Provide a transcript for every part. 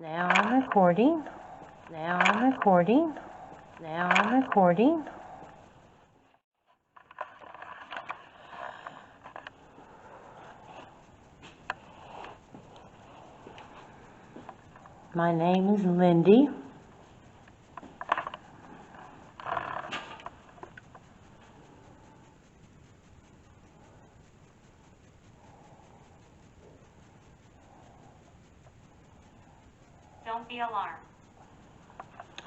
Now I'm recording. Now I'm recording. Now I'm recording. My name is Lindy. Don't be alarmed.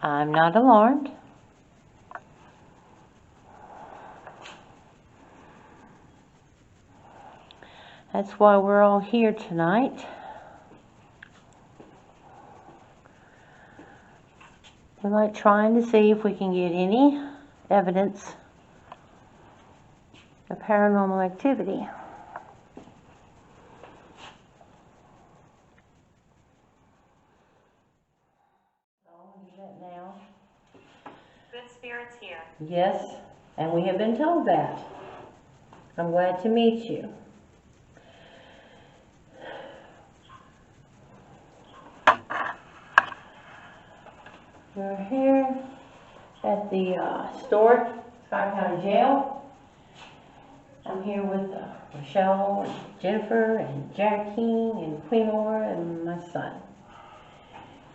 I'm not alarmed. That's why we're all here tonight. We're like trying to see if we can get any evidence of paranormal activity. Now. Good spirits here. Yes, and we have been told that. I'm glad to meet you. We're here at the Stewart, Scott County Jail. I'm here with Rochelle, and Jennifer, and Jackie, and Queen Laura, and my son.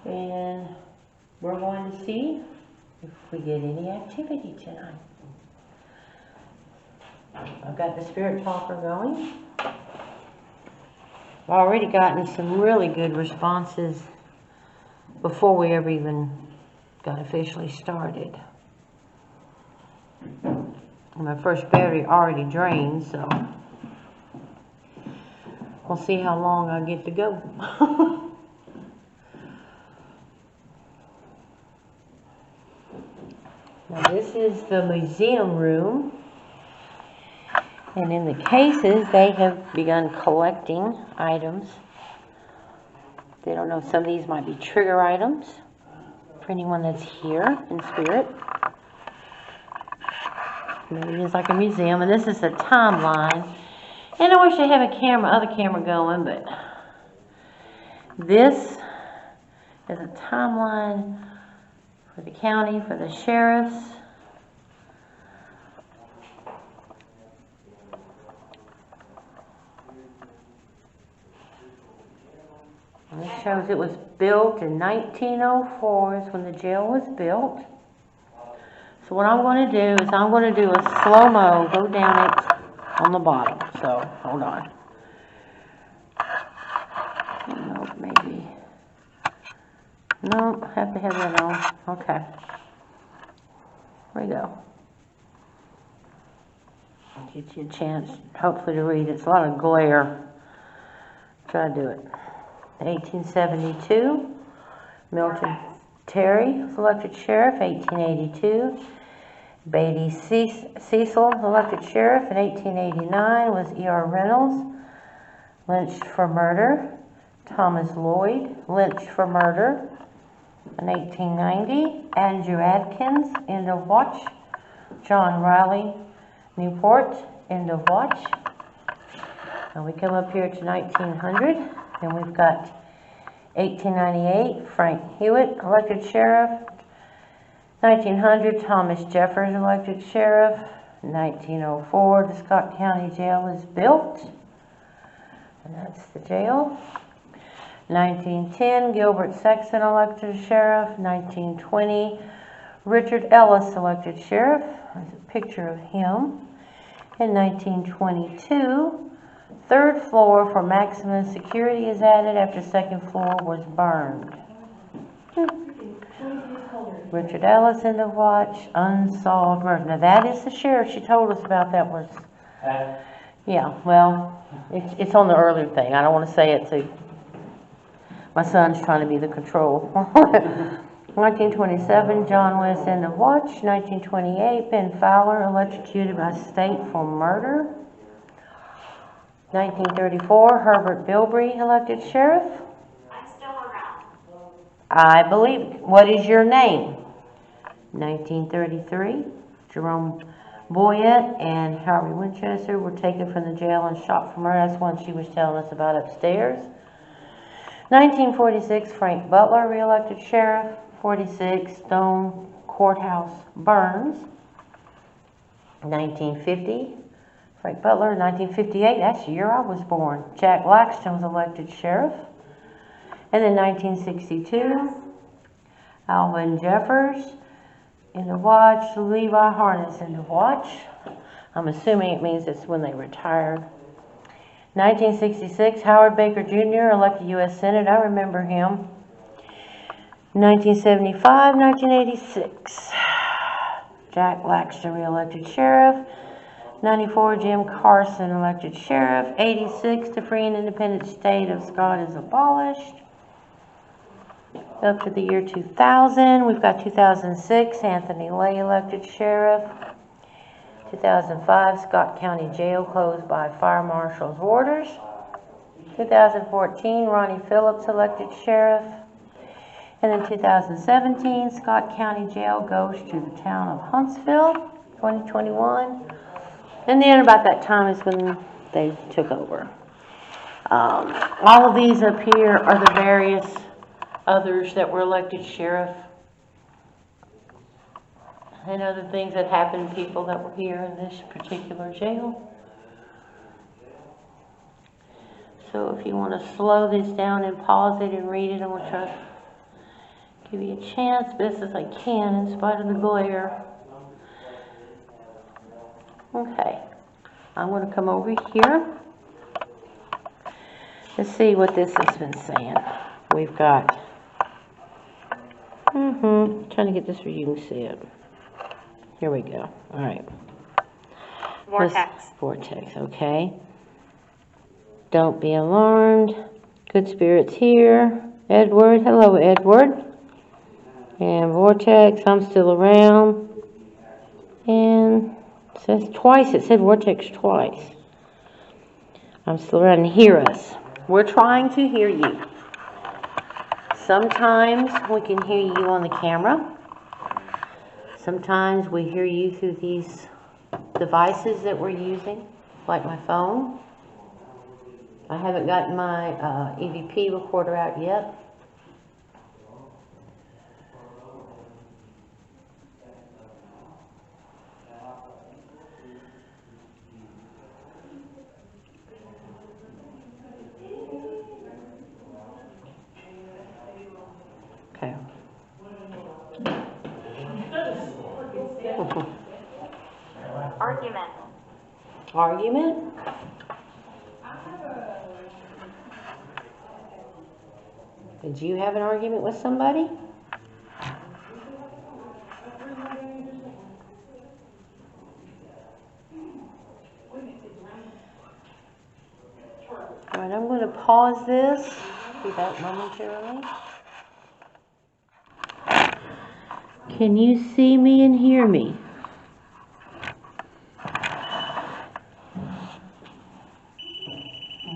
And we're going to see if we get any activity tonight. I've got the spirit talker going. I've already gotten some really good responses before we ever even got officially started. My first battery already drained, so we'll see how long I get to go. Now this is the museum room, and in the cases they have begun collecting items. They don't know, some of these might be trigger items for anyone that's here in spirit. Maybe it's like a museum, and this is a timeline. And I wish I had a other camera going, but this is a timeline for the county, for the sheriffs. And this shows it was built in 1904 is when the jail was built. So what I'm going to do is I'm going to do a slow-mo, go down it on the bottom. So, hold on. Nope, maybe. Nope, have to have that on. Okay. Here we go. Get you a chance, hopefully, to read. It's a lot of glare. Try to do it. 1872, Milton Terry was elected sheriff. 1882, Beatty Cecil, elected sheriff. In 1889 was E.R. Reynolds, lynched for murder. Thomas Lloyd, lynched for murder. In 1890, Andrew Adkins, end of watch. John Riley Newport, end of watch. Now we come up here to 1900, and we've got 1898, Frank Hewitt, elected sheriff. 1900, Thomas Jeffers, elected sheriff. 1904, the Scott County Jail is built, and that's the jail. 1910, Gilbert Sexton, elected sheriff. 1920, Richard Ellis, elected sheriff. There's a picture of him. In 1922, third floor for maximum security is added after second floor was burned. Richard Ellis, end of watch, unsolved murder. Now that is the sheriff. She told us about that was, yeah, well, it's on the earlier thing. I don't want to say it to, my son's trying to be the control. 1927, John West, end of watch. 1928, Ben Fowler, electrocuted by state for murder. 1934, Herbert Bilbrey, elected sheriff. I'm still around. I believe. What is your name? 1933, Jerome Boyett and Harvey Winchester were taken from the jail and shot for murder. That's one she was telling us about upstairs. 1946, Frank Butler, re-elected sheriff. 46, Stone Courthouse burns. 1950, Frank Butler. 1958, that's the year I was born. Jack Laxton was elected sheriff. And then 1962, Alvin Jeffers in the watch, Levi Harness in the watch. I'm assuming it means it's when they retired. 1966, Howard Baker Jr. elected U.S. Senate. I remember him. 1975, 1986, Jack Laxton re-elected sheriff. 94, Jim Carson elected sheriff. 86, the free and independent state of Scott is abolished. Up to the year 2000, we've got 2006, Anthony Lay elected sheriff. 2005, Scott County Jail closed by fire marshal's orders. 2014, Ronnie Phillips elected sheriff. And then 2017, Scott County Jail goes to the town of Huntsville. 2021. And then about that time is when they took over. All of these up here are the various others that were elected sheriff and other things that happened to people that were here in this particular jail. So if you want to slow this down and pause it and read it, I'm going to try to give you a chance best as I can in spite of the glare. Okay, I'm going to come over here. Let's see what this has been saying. We've got, trying to get this where you can see it. Here we go. All right. Vortex. Vortex, okay. Don't be alarmed. Good spirits here. Edward, hello Edward. And Vortex, I'm still around. And it says twice, it said Vortex twice. I'm still around and hear us. We're trying to hear you. Sometimes we can hear you on the camera. Sometimes we hear you through these devices that we're using, like my phone. I haven't gotten my EVP recorder out yet. Okay. Argument. Argument? Did you have an argument with somebody? All right, I'm going to pause this. Be back momentarily. Can you see me and hear me?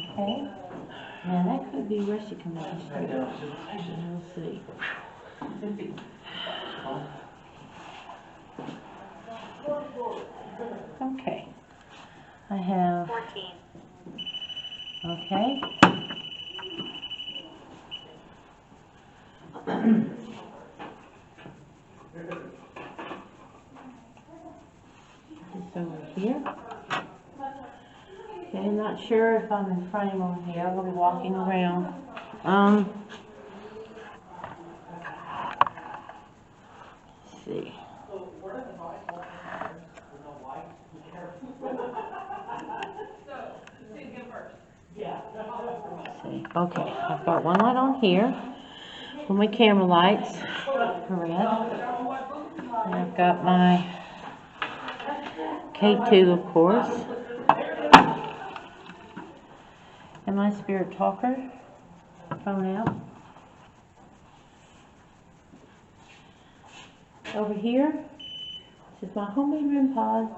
Okay. Now that could be Rusty coming down the street. We'll see. Okay. I have. 14. Okay. It's over here. Okay, I'm not sure if I'm in frame over here. I'm going to be walking around. Let's see. See. Okay, I've got one light on here. For my camera lights are red. And I've got my K2, of course. And my spirit talker phone out. Over here, this is my homemade REM pod.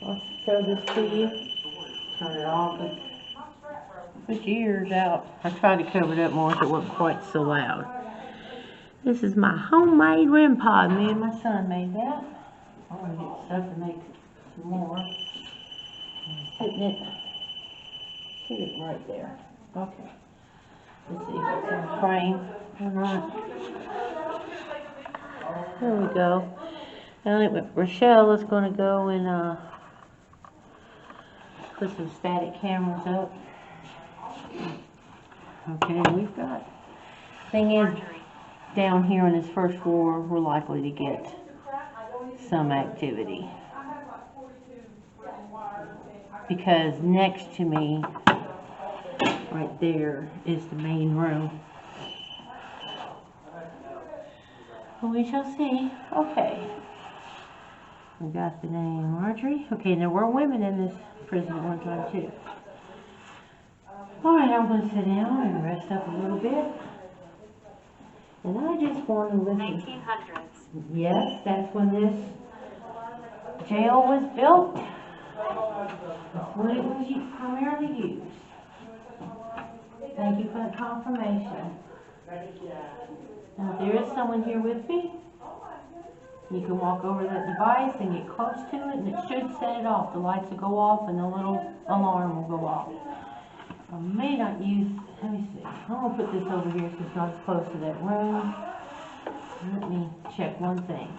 I'll show this to you. Turn it off. Put your ears out. I tried to cover it up more so it wasn't quite so loud. This is my homemade REM pod. Me and my son made that. I'm going to get stuff to make some more. I'm sitting it right there. Okay. Let's see if it's in frame or not. There we go. Now Rochelle is going to go and put some static cameras up. Okay, we've got. Thing is, down here on this first floor, we're likely to get some activity. Because next to me, right there, is the main room. We shall see. Okay. We got the name Marjorie. Okay, there were women in this prison at one time too. Alright, I'm going to sit down and rest up a little bit. And I just want to listen. 1900s. Yes, that's when this jail was built. That's when it was primarily used. Thank you for the confirmation. Now, if there is someone here with me, you can walk over that device and get close to it, and it should set it off. The lights will go off, and the little alarm will go off. I may not use, let me see. I'm going to put this over here so it's not as close to that room. Let me check one thing.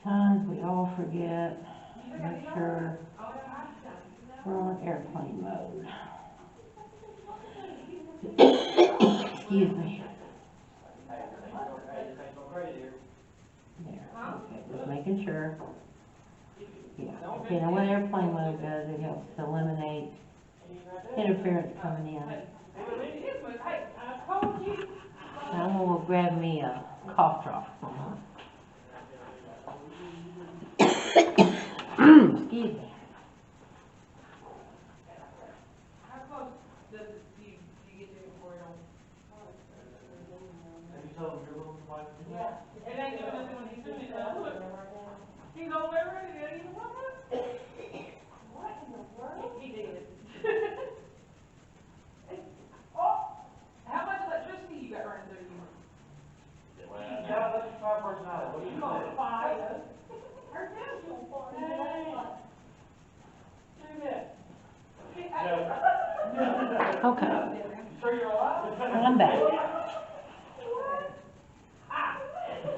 Sometimes we all forget. Make sure we're on airplane mode. Excuse me. There. Okay, just making sure. Yeah. Okay, now what airplane mode does, it helps to eliminate interference coming in. Now I'm going to grab me a cough drop. Excuse me. He's over there ready to eat the woman? What in the world? He did. Oh, how much electricity you got running through you? Yeah, that's my personality. What do you Oh, think? fire. Her dad's on fire. Okay. Sure you're alive? I'm back.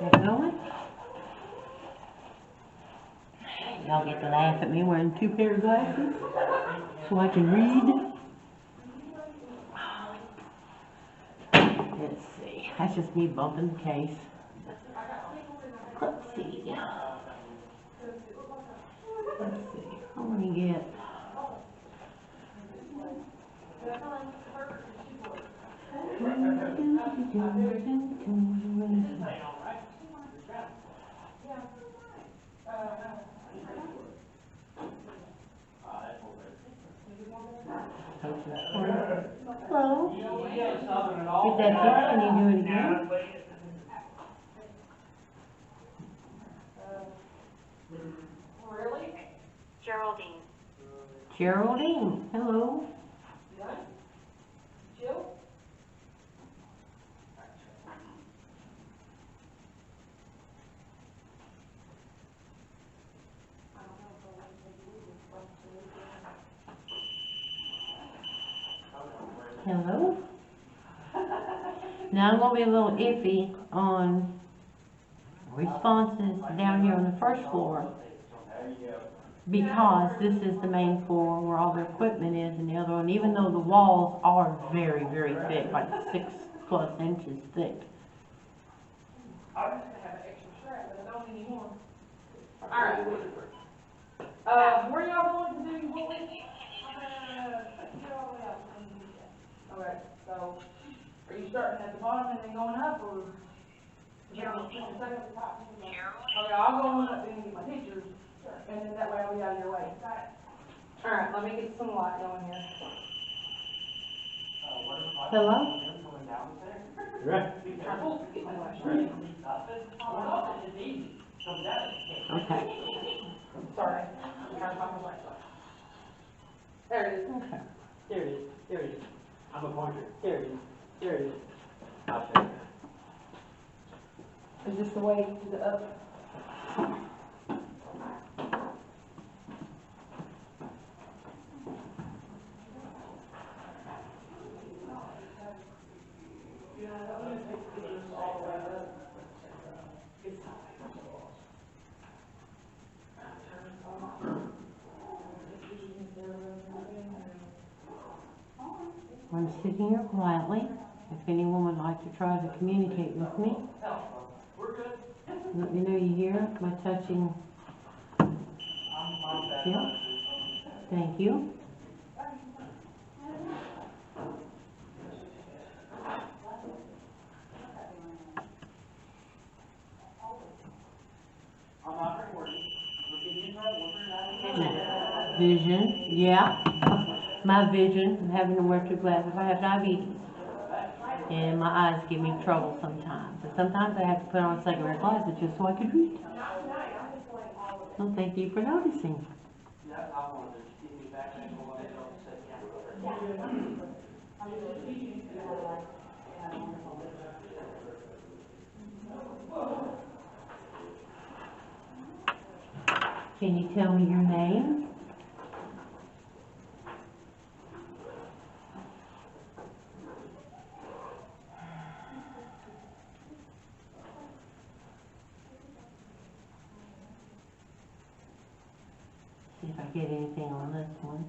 Get going. Y'all get to laugh at me wearing 2 pairs of glasses so I can read. Let's see. That's just me bumping the case. Let's see. Let's see. I want to get. Hello. If that's it, can you do it again? Really? Geraldine. Geraldine. Hello. Jill? Hello. Now I'm going to be a little iffy on responses down here on the first floor because this is the main floor where all the equipment is, and the other one, even though the walls are very, very thick, like 6+ inches thick. I used to have an extra strap, but I don't anymore. Alright. Where y'all going to do what we? Get all the way out. Okay, so, are you starting at the bottom and then going up, or? Geraldine. Okay, I'll go on up there and get my pictures, and then that way I'll be out of your way. Alright, let me get some light going here. Hello? Right. I'm supposed to get my flashlight. Okay. Sorry, I'm trying to find my flashlight. There it is. Okay. There it is. There it is. I'm a pointer. There it is. There it is. I'll show you. Is this the way to the up? I'm sitting here quietly. If anyone would like to try to communicate with me, let me know you hear by touching. Yeah. Thank you. Vision, yeah. My vision, I'm having to wear 2 glasses. I have diabetes. And my eyes give me trouble sometimes. But sometimes I have to put on secondary glasses just so I can read. Well, thank you for noticing. Can you tell me your name? See if I get anything on this one.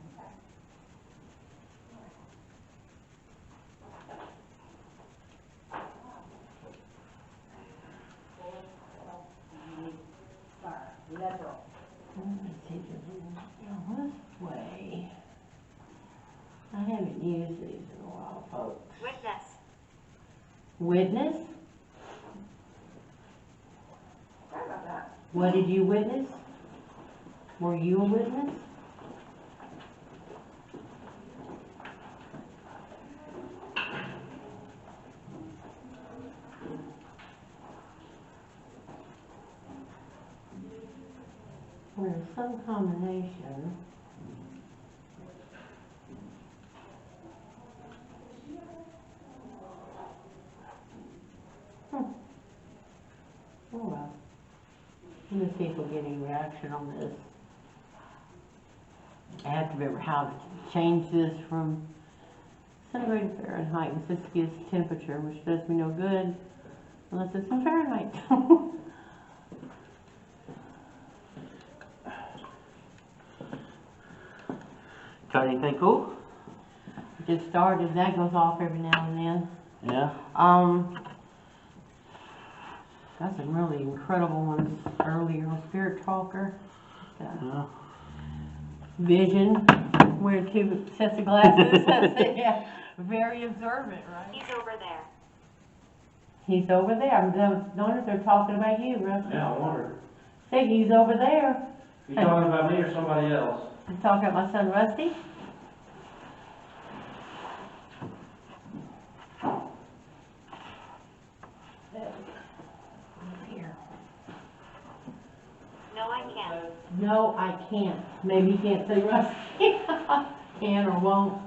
Let's see this way. I haven't used these in a while, folks. Witness. Witness? Sorry about that. What did you witness? Were you a witness? There's some combination. Oh well. Let me see if we'll get any reaction on this. I have to remember how to change this from centigrade to Fahrenheit, and this gives temperature, which does me no good unless it's in Fahrenheit. Got anything cool? Just started, that goes off every now and then. Yeah. Got some really incredible ones earlier on Spirit Talker. Yeah. Vision, wear 2 sets of glasses. Yeah, very observant, right? He's over there. He's over there. I'm wondering if they're talking about you, Rusty. Yeah, I wonder. Say he's over there. You talking about me or somebody else? I'm talking about my son Rusty. Here. No, I can't. No, I can't. Maybe you can't say Rusty. Can or won't.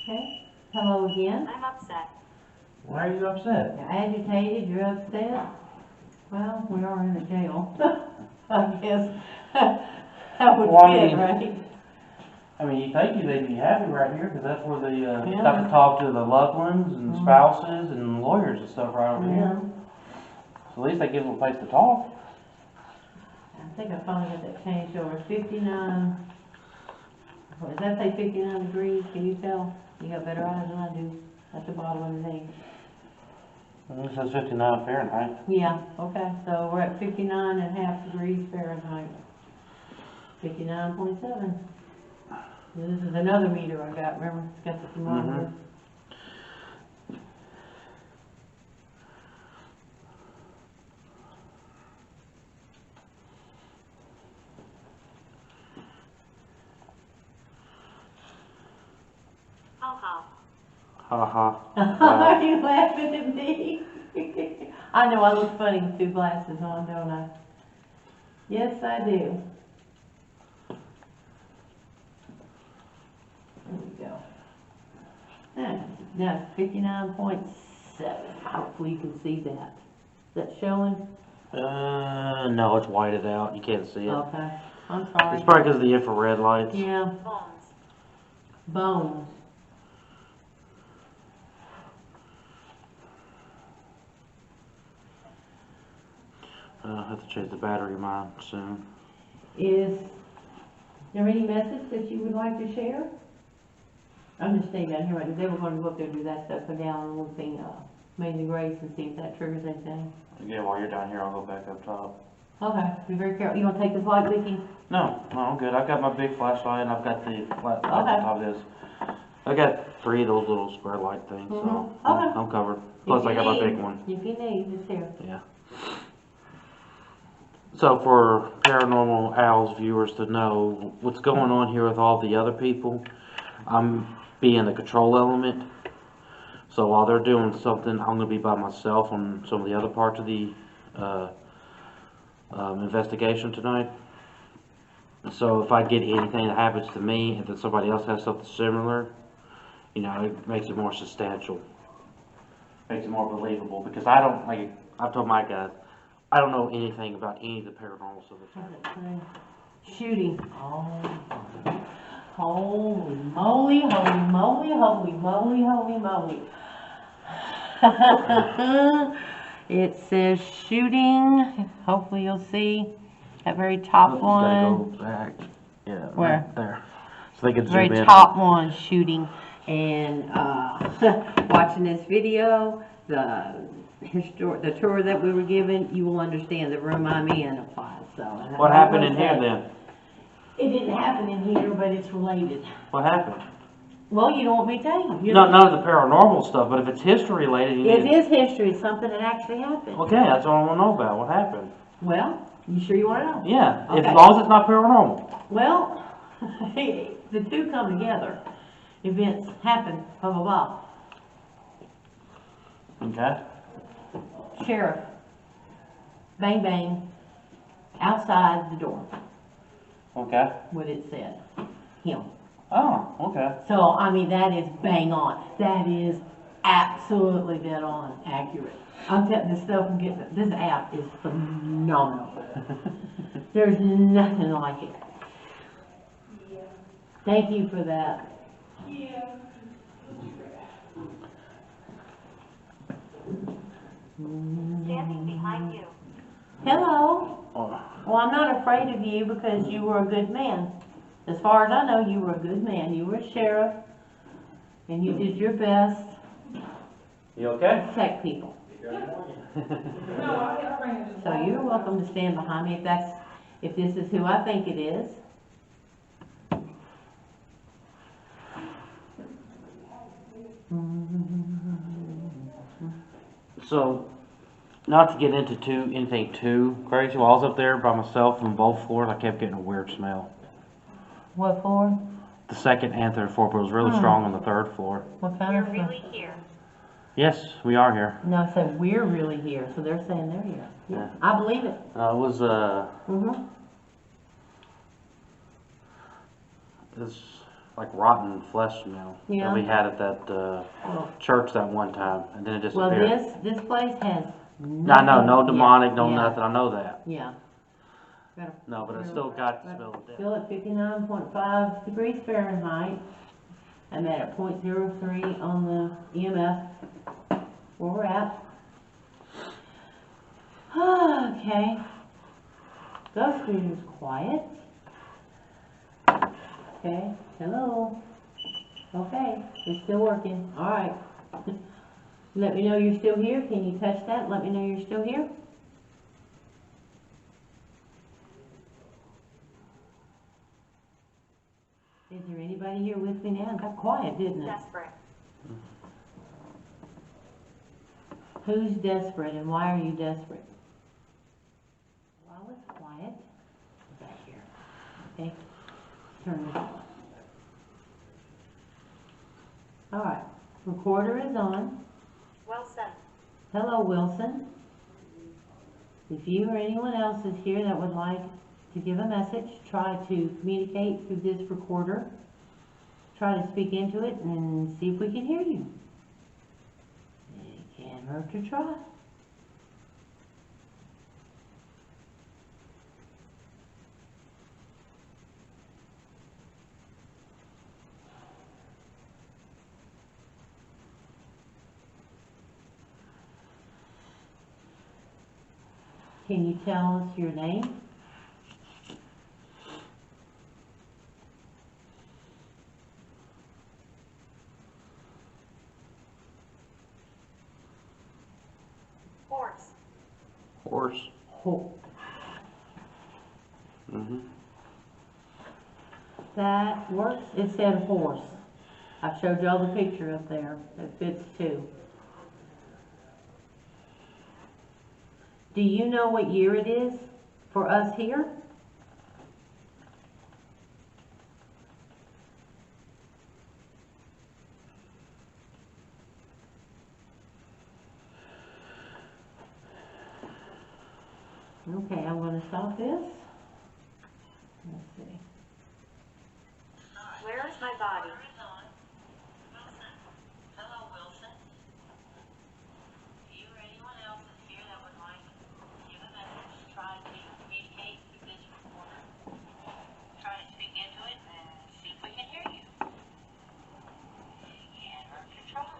Okay. Hello again. I'm upset. Why are you upset? You're agitated, you're upset. Well, we are in a jail. I guess that would Well, I fit, mean- right? I mean, you think they'd be happy right here, because that's where they, Yeah. got to talk to the loved ones and Mhm. spouses and lawyers and stuff right over Yeah. here. So at least they give them a place to talk. I think I finally got that changed over 59. What, does that say 59 degrees? Can you tell? You got better eyes than I do. At the bottom of the thing. It says 59 Fahrenheit. Yeah, okay, so we're at 59.5 degrees Fahrenheit. 59.7. This is another meter I got, remember? It's got the thermometer. Ha ha. Ha ha. Are you laughing at me? I know I look funny with 2 glasses on, don't I? Yes, I do. There we go. Now it's 59.7. Hopefully you can see that. Is that showing? No, it's whited out. You can't see it. Okay. I'm sorry. It's probably because of the infrared lights. Yeah, Bones. bones. have to change the battery in mine soon. Is there any message that you would like to share? I'm just staying down here right now. They were going to go up there and do that stuff, go down and look thing, Amazing Grace and see if that triggers anything. Yeah, while you're down here, I'll go back up top. Okay, be very careful. You want to take this light with you? No, I'm good. I've got my big flashlight and I've got the light on Okay. top of this. I got 3 of those little square light things, so Okay. I'm covered. Plus, I got my big one. If you need, it's here. Yeah. So for Paranormal Al's viewers to know what's going on here with all the other people, I'm being the control element. So while they're doing something, I'm going to be by myself on some of the other parts of the investigation tonight. So if I get anything that happens to me and then somebody else has something similar, you know, it makes it more substantial. Makes it more believable, because I don't, like I've told my guys, I don't know anything about any of the paranormal stuff. Shooting. Oh, holy moly, holy moly, holy moly, holy moly. It says shooting. Hopefully you'll see that very top one. Gotta go back. Yeah, Where? right there. So they can zoom Very in. top one, shooting. And watching this video, the tour that we were given, you will understand the room I'm in applies. So What happened in here then? It didn't happen in here, but it's related. What happened? Well, you don't want me to tell you. No, none of the paranormal stuff, but if it's history related, you It need. is history. It's something that actually happened. Okay, that's all I want to know about. What happened? Well, you sure you want to know? Yeah, Okay. as long as it's not paranormal. Well, the two come together. Events happen, blah, blah, blah. Okay. Sheriff, bang, bang, outside the door, Okay. what it said, him. Oh, okay. So, I mean, that is bang on. That is absolutely dead on accurate. I'm telling this stuff, this app is phenomenal. There's nothing like it. Thank you for that. Standing behind you. Hello. Oh, Well, I'm not afraid of you because you were a good man. As far as I know, you were a good man. You were a sheriff, and you did your best you okay? to protect people. No, I ran into the So you're welcome to stand behind me if this is who I think it is. So, not to get into anything too crazy, while I was up there by myself on both floors, I kept getting a weird smell. What floor? The second and third floor, but it was really strong on the third floor. What kind You're of really here. Yes, we are here. No, so we're really here, so they're saying they're here. Yeah. I believe it. It was, Mm-hmm. this like rotten flesh smell Yeah. that we had at that Well, church that one time, and then it well, disappeared. this place has I nothing. know, no demonic, no yeah, nothing. I know that. Yeah. No, but it still got the smell of death. Still at 59.5 degrees Fahrenheit. I'm at a 0.03 on the EMF where we're at. Okay. Ghost Reader's quiet. Okay, hello. Okay, it's still working. All right. Let me know you're still here. Can you touch that? Let me know you're still here. Is there anybody here with me now? It got quiet, didn't it? Desperate. Who's desperate and why are you desperate? While it's quiet, back here. Okay, turn this on. All right, recorder is on. Wilson. Hello, Wilson. If you or anyone else is here that would like to give a message, try to communicate through this recorder. Try to speak into it and see if we can hear you. It can't hurt to try. Can you tell us your name? Horse. Horse. Ho. Mm-hmm. That works. It said horse. I showed y'all the picture up there. It fits too. Do you know what year it is for us here? Okay, I'm going to stop this. Let's see. Where is my body? Hello, Wilson. Do you or anyone else is here that would like to give a message, try to communicate with this recorder? Try to speak into it and see if we can hear you. Camera control.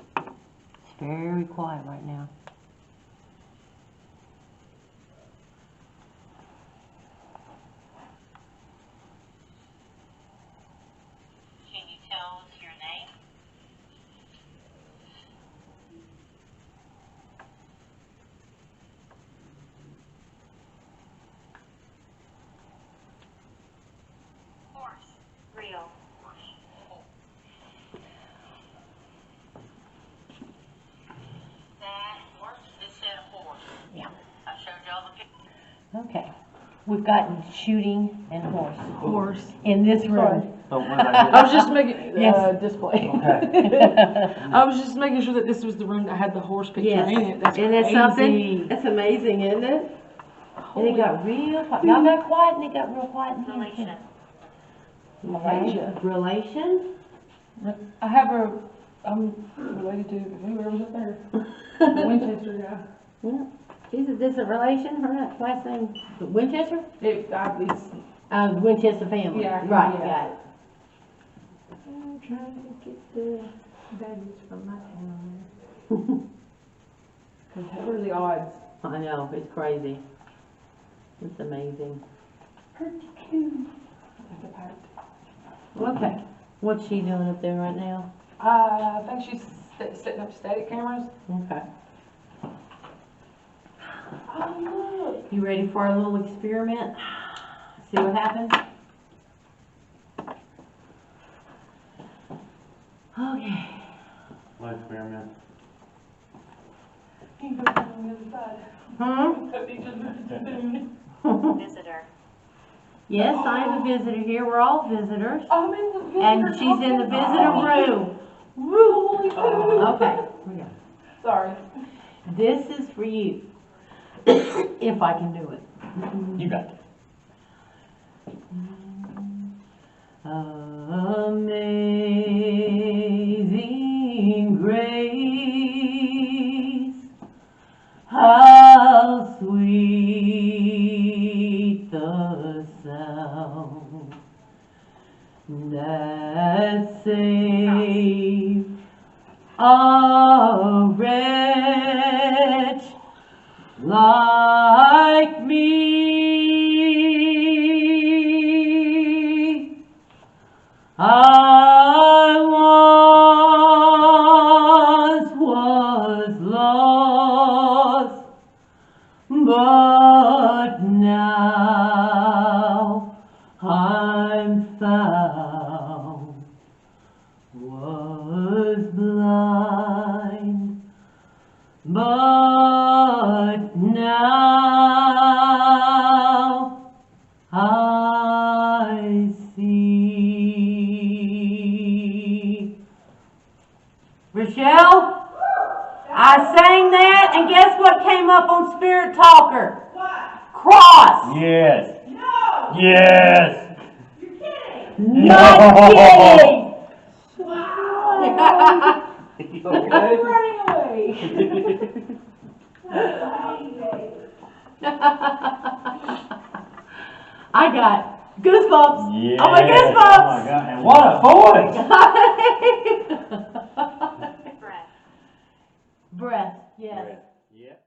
It's very quiet right now. Can you tell us your name? Horse. Real. That works. It said horse. Yeah. I showed y'all the picture. Okay. We've gotten shooting and horse. Horse. In this Sorry. room. Oh, what did I I was just making, Yes. display. Okay. I was just making sure that this was the room that had the horse picture Yes. in it. That's Isn't it crazy. something? That's amazing, isn't it? And it got real quiet. Y'all got quiet and it got real quiet in here. Relation. Okay. Relation? I have I'm related to whoever was up there. The Winchester guy. Yeah. She's a distant relation. Her last name Winchester? It's Winchester family. Yeah, Right, yeah. got it. I'm trying to get the badges from my town. what are the odds? I know, it's crazy. It's amazing. Pretty cute. Like a pirate. Okay. What's she doing up there right now? I think she's setting up static cameras. Okay. Oh, look. You ready for our little experiment? See what happens? Okay. What experiment? You can put it on the other side. Hmm? Put each other to the moon. Visitor. Yes, I am a visitor here. We're all visitors. I'm in the visitor And she's in the visitor room. Holy cow. Okay. we go. Sorry. This is for you. If I can do it. You got it. Amazing grace, how sweet the sound that saved a wretch like me. I once was lost, but now I'm found. Was blind, but now I see. Rochelle, I sang that, and guess what came up on Spirit Talker? What? Cross. Yes. No! Yes. You're kidding! Not kidding! I'm running away. I got goosebumps. Yes. Oh my Oh my goosebumps! God. And what a voice! Breath, yes. Yep.